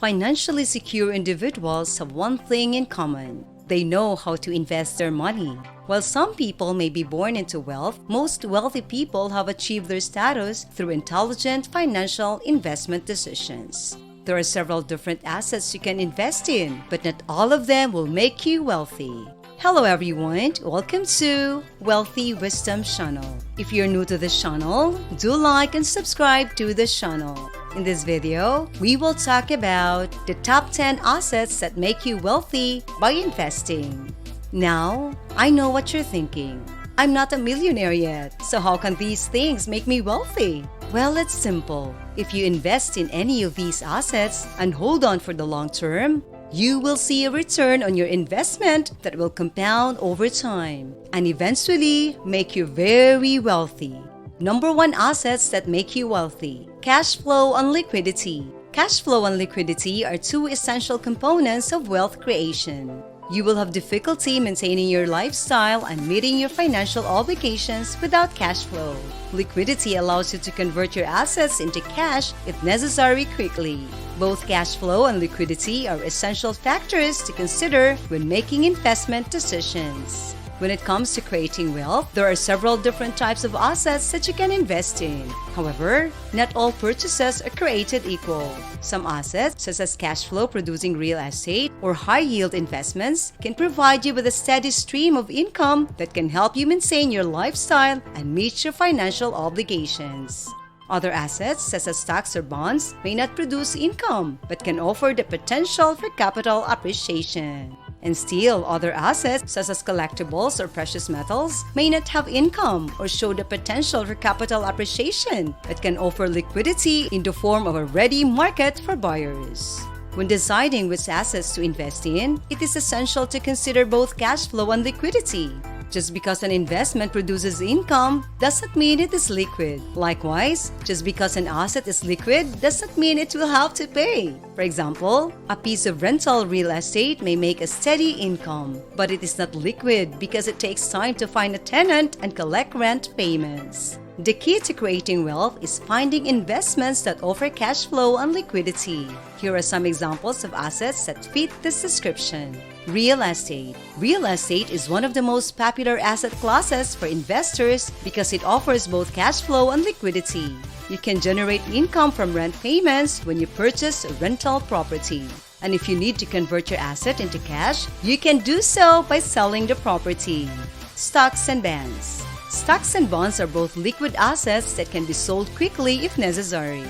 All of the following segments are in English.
Financially secure individuals have one thing in common. They know how to invest their money. While some people may be born into wealth, most wealthy people have achieved their status through intelligent financial investment decisions. There are several different assets you can invest in, but not all of them will make you wealthy. Hello everyone, welcome to Wealthy Wisdom Channel. If you're new to this channel, do like and subscribe to the channel. In this video, we will talk about the top 10 assets that make you wealthy by investing. Now, I know what you're thinking. I'm not a millionaire yet, so how can these things make me wealthy? Well, it's simple. If you invest in any of these assets and hold on for the long term, you will see a return on your investment that will compound over time and eventually make you very wealthy. Number 1 assets that make you wealthy: cash flow and liquidity. Cash flow and liquidity are two essential components of wealth creation. You will have difficulty maintaining your lifestyle and meeting your financial obligations without cash flow. Liquidity allows you to convert your assets into cash if necessary quickly. Both cash flow and liquidity are essential factors to consider when making investment decisions. When it comes to creating wealth, there are several different types of assets that you can invest in. However, not all purchases are created equal. Some assets, such as cash flow producing real estate or high-yield investments, can provide you with a steady stream of income that can help you maintain your lifestyle and meet your financial obligations. Other assets, such as stocks or bonds, may not produce income but can offer the potential for capital appreciation. And still, other assets, such as collectibles or precious metals, may not have income or show the potential for capital appreciation but can offer liquidity in the form of a ready market for buyers. When deciding which assets to invest in, it is essential to consider both cash flow and liquidity. Just because an investment produces income doesn't mean it is liquid. Likewise, just because an asset is liquid doesn't mean it will have to pay. For example, a piece of rental real estate may make a steady income, but it is not liquid because it takes time to find a tenant and collect rent payments. The key to creating wealth is finding investments that offer cash flow and liquidity. Here are some examples of assets that fit this description. Real estate. Real estate is one of the most popular asset classes for investors because it offers both cash flow and liquidity. You can generate income from rent payments when you purchase a rental property. And if you need to convert your asset into cash, you can do so by selling the property. Stocks and bonds. Stocks and bonds are both liquid assets that can be sold quickly if necessary.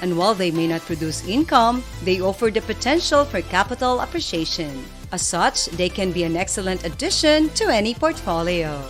And while they may not produce income, they offer the potential for capital appreciation. As such, they can be an excellent addition to any portfolio.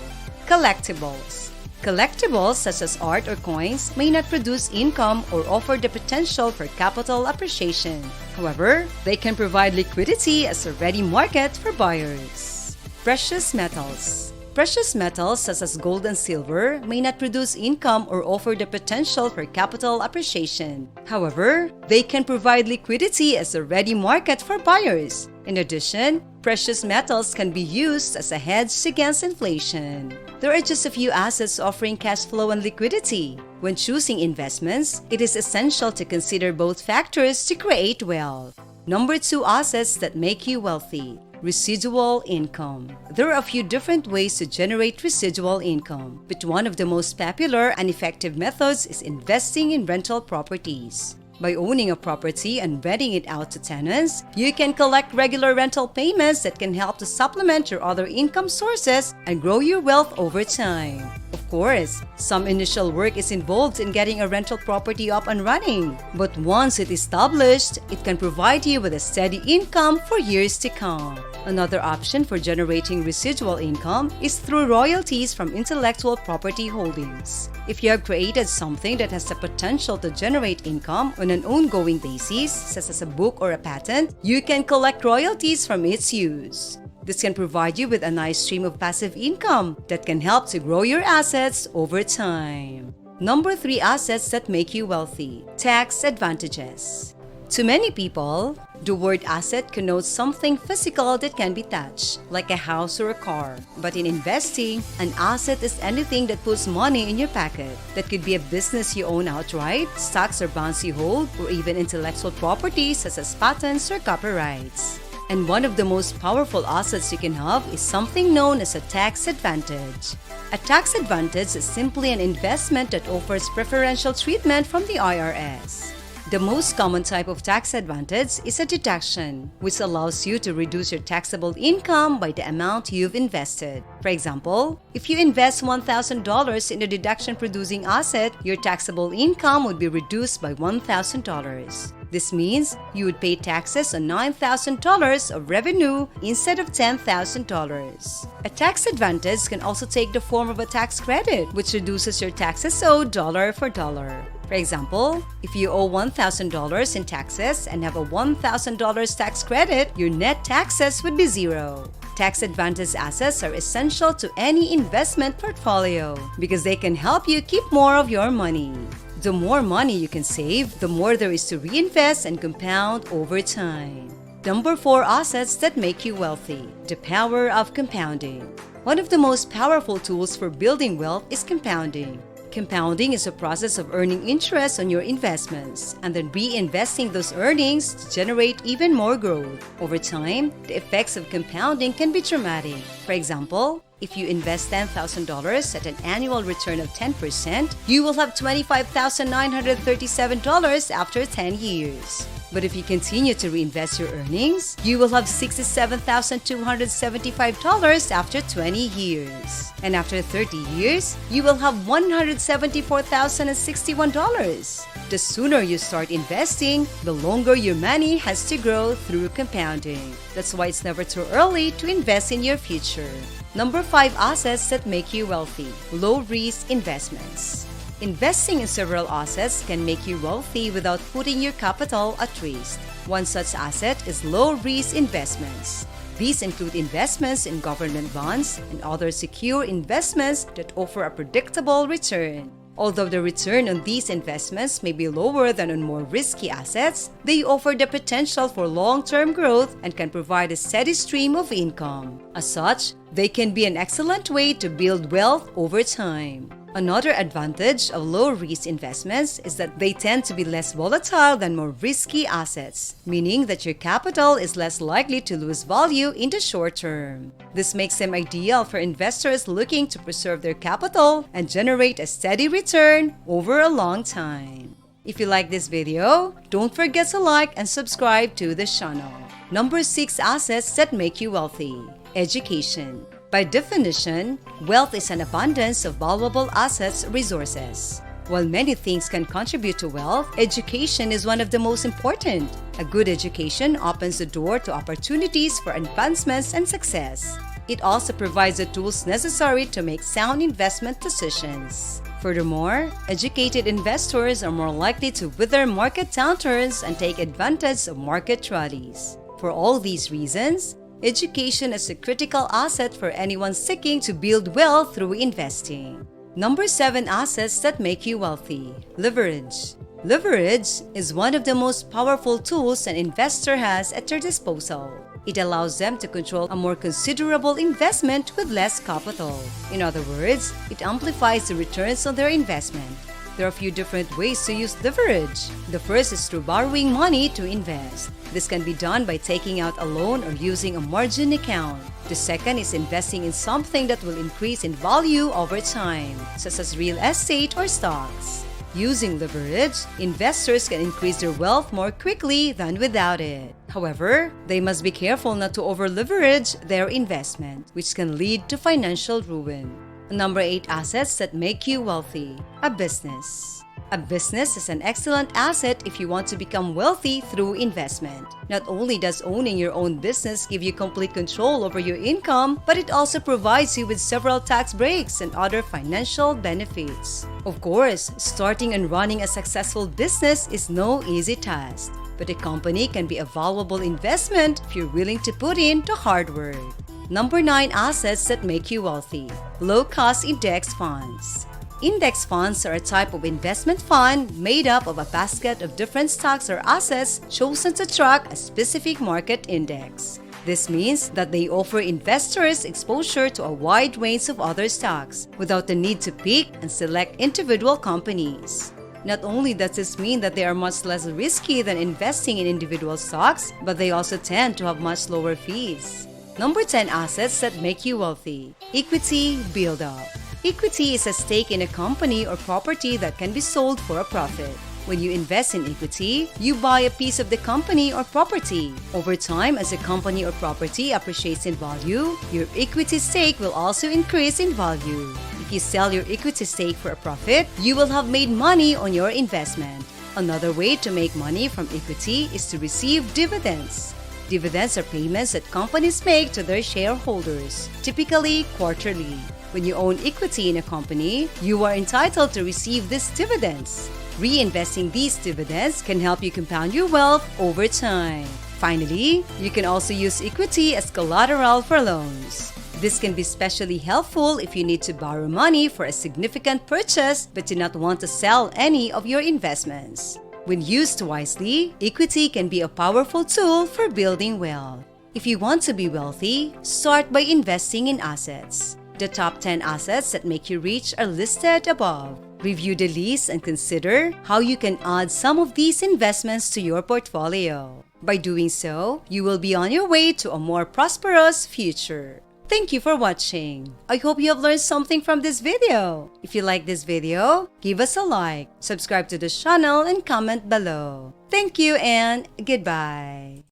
Collectibles. Collectibles such as art or coins may not produce income or offer the potential for capital appreciation. However, they can provide liquidity as a ready market for buyers. Precious metals. Precious metals such as gold and silver may not produce income or offer the potential for capital appreciation. However, they can provide liquidity as a ready market for buyers. In addition, precious metals can be used as a hedge against inflation. There are just a few assets offering cash flow and liquidity. When choosing investments, it is essential to consider both factors to create wealth. Number 2 assets that make you wealthy. Residual income. There are a few different ways to generate residual income, but one of the most popular and effective methods is investing in rental properties. By owning a property and renting it out to tenants, you can collect regular rental payments that can help to supplement your other income sources and grow your wealth over time. Of course, some initial work is involved in getting a rental property up and running, but once it is established, it can provide you with a steady income for years to come. Another option for generating residual income is through royalties from intellectual property holdings. If you have created something that has the potential to generate income on an ongoing basis, such as a book or a patent, you can collect royalties from its use. This can provide you with a nice stream of passive income that can help to grow your assets over time. Number 3 assets that make you wealthy. Tax advantages. To many people, the word asset connotes something physical that can be touched, like a house or a car. But in investing, an asset is anything that puts money in your pocket. That could be a business you own outright, stocks or bonds you hold, or even intellectual property such as patents or copyrights. And one of the most powerful assets you can have is something known as a tax advantage. A tax advantage is simply an investment that offers preferential treatment from the IRS. The most common type of tax advantage is a deduction, which allows you to reduce your taxable income by the amount you've invested. For example, if you invest $1,000 in a deduction-producing asset, your taxable income would be reduced by $1,000. This means you would pay taxes on $9,000 of revenue instead of $10,000. A tax advantage can also take the form of a tax credit, which reduces your taxes owed dollar for dollar. For example, if you owe $1,000 in taxes and have a $1,000 tax credit, your net taxes would be zero. Tax advantage assets are essential to any investment portfolio because they can help you keep more of your money. The more money you can save, the more there is to reinvest and compound over time. Number 4 assets that make you wealthy. The power of compounding. One of the most powerful tools for building wealth is compounding. Compounding is a process of earning interest on your investments and then reinvesting those earnings to generate even more growth. Over time, the effects of compounding can be dramatic. For example, if you invest $10,000 at an annual return of 10%, you will have $25,937 after 10 years. But if you continue to reinvest your earnings, you will have $67,275 after 20 years. And after 30 years, you will have $174,061. The sooner you start investing, the longer your money has to grow through compounding. That's why it's never too early to invest in your future. Number 5 assets that make you wealthy. Low-risk investments. Investing in several assets can make you wealthy without putting your capital at risk. One such asset is low-risk investments. These include investments in government bonds and other secure investments that offer a predictable return. Although the return on these investments may be lower than on more risky assets, they offer the potential for long-term growth and can provide a steady stream of income. As such, they can be an excellent way to build wealth over time. Another advantage of low-risk investments is that they tend to be less volatile than more risky assets, meaning that your capital is less likely to lose value in the short term. This makes them ideal for investors looking to preserve their capital and generate a steady return over a long time. If you like this video, don't forget to like and subscribe to the channel. Number 6 assets that make you wealthy. Education. By definition, wealth is an abundance of valuable assets, resources. While many things can contribute to wealth, education is one of the most important. A good education opens the door to opportunities for advancements and success. It also provides the tools necessary to make sound investment decisions. Furthermore, educated investors are more likely to weather market downturns and take advantage of market rallies. For all these reasons, education is a critical asset for anyone seeking to build wealth through investing. Number 7 assets that make you wealthy. Leverage. Leverage is one of the most powerful tools an investor has at their disposal. It allows them to control a more considerable investment with less capital. In other words, it amplifies the returns on their investment. There are a few different ways to use leverage. The first is through borrowing money to invest. This can be done by taking out a loan or using a margin account. The second is investing in something that will increase in value over time, such as real estate or stocks. Using leverage, investors can increase their wealth more quickly than without it. However, they must be careful not to over-leverage their investment, which can lead to financial ruin. Number 8 assets that make you wealthy. A business. A business is an excellent asset if you want to become wealthy through investment. Not only does owning your own business give you complete control over your income, but it also provides you with several tax breaks and other financial benefits. Of course, starting and running a successful business is no easy task, but a company can be a valuable investment if you're willing to put in the hard work. Number 9 assets that make you wealthy. Low-cost index funds. Index funds are a type of investment fund made up of a basket of different stocks or assets chosen to track a specific market index. This means that they offer investors exposure to a wide range of other stocks without the need to pick and select individual companies. Not only does this mean that they are much less risky than investing in individual stocks, but they also tend to have much lower fees. Number 10 assets that make you wealthy. Equity build-up. Equity is a stake in a company or property that can be sold for a profit. When you invest in equity, you buy a piece of the company or property. Over time, as a company or property appreciates in value, your equity stake will also increase in value. If you sell your equity stake for a profit, you will have made money on your investment. Another way to make money from equity is to receive dividends. Dividends are payments that companies make to their shareholders, typically quarterly. When you own equity in a company, you are entitled to receive these dividends. Reinvesting these dividends can help you compound your wealth over time. Finally, you can also use equity as collateral for loans. This can be especially helpful if you need to borrow money for a significant purchase but do not want to sell any of your investments. When used wisely, equity can be a powerful tool for building wealth. If you want to be wealthy, start by investing in assets. The top 10 assets that make you rich are listed above. Review the list and consider how you can add some of these investments to your portfolio. By doing so, you will be on your way to a more prosperous future. Thank you for watching. I hope you have learned something from this video. If you like this video, give us a like, subscribe to the channel, and comment below. Thank you and goodbye.